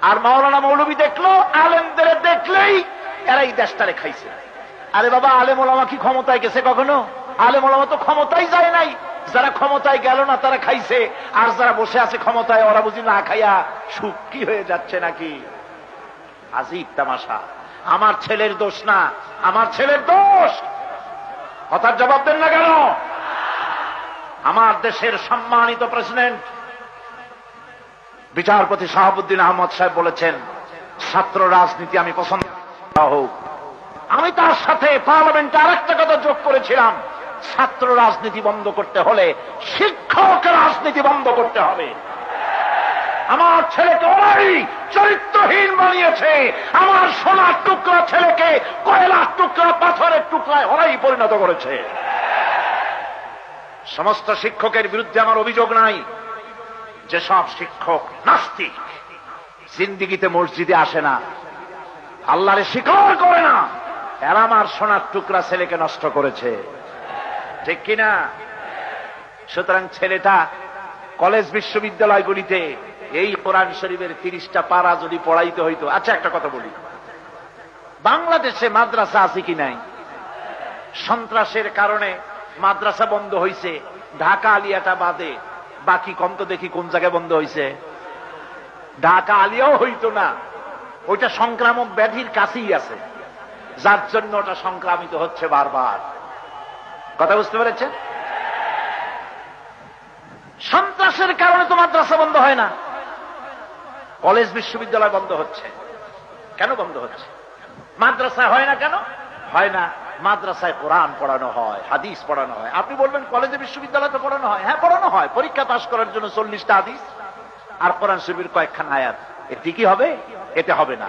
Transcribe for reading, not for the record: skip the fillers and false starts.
আর মাওলানা মৌলবী দেখলো, আলেমদের দেখলেই এরা এই দেশটারে খাইছে। আরে বাবা, আলেম ওলামা কি ক্ষমতায় গেছে কখনো? আলেম ওলামা তো ক্ষমতায় যায় নাই। যারা ক্ষমতায় গেল না তারা খাইছে, আর যারা বসে আছে ক্ষমতায় ওরা বুঝি না খাইয়া সুখী হয়ে যাচ্ছে নাকি? আজীব তামাশা। আমার ছেলের দোষ না, আমার ছেলের দোষ। কথার জবাব দেন না কেন? আমার দেশের সম্মানিত প্রেসিডেন্ট বিচারপতি শাহাবুদ্দিন আহমদ সাহেব বলেছেন, ছাত্র রাজনীতি আমি পছন্দ হোক। আমি তার সাথে পার্লামেন্টে আরেকটা কথা যোগ করেছিলাম, ছাত্র রাজনীতি বন্ধ করতে হলে শিক্ষক রাজনীতি বন্ধ করতে হবে। আমার ছেলেকে ওরাই চরিত্রহীন বানিয়েছে, আমার সোনার টুকরা ছেলেকে কয়লার টুকরা, পাথরের টুকরায় ওরাই পরিণত করেছে। সমস্ত শিক্ষকের বিরুদ্ধে আমার অভিযোগ নাই। যেসব শিক্ষক নাস্তিক, জিন্দিগিতে মসজিদে আসে না, আল্লাহরে স্বীকার করে না, এরা আমার সোনার টুকরা ছেলেকে নষ্ট করেছে, ঠিক কিনা? সুতরাং ছেলেটা কলেজ বিশ্ববিদ্যালয়গুলিতে এই কোরআন শরীফের 30টা পারা যদি পড়াইতে হইতো। আচ্ছা, একটা কথা বলি, বাংলাদেশে মাদ্রাসা আছে কি নাই? সন্ত্রাসের কারণে মাদ্রাসা বন্ধ হয়েছে, ঢাকা আলিয়াটা বাদে বাকি কম তো দেখি কোন জায়গায় বন্ধ হয়েছে? ঢাকা আলিয়াও হইতো না, ওইটা সংক্রামক ব্যাধির কাছেই আছে, যার জন্য ওটা সংক্রামিত হচ্ছে বারবার। কথা বুঝতে পেরেছেন? সন্ত্রাসের কারণে তো মাদ্রাসা বন্ধ হয় না, কলেজ বিশ্ববিদ্যালয় বন্ধ হচ্ছে। কেন বন্ধ হচ্ছে? মাদ্রাসায় হয় না কেন? হয় না, মাদ্রাসায় কোরআন পড়ানো হয়, হাদিস পড়ানো হয়। আপনি বলবেন কলেজে বিশ্ববিদ্যালয়ে তো পড়ানো হয়। হ্যাঁ, পড়ানো হয়, পরীক্ষা পাস করার জন্য 40টা হাদিস আর কোরআন শরীফের কয়েকখানা আয়াত। এতে কি হবে? এতে হবে না।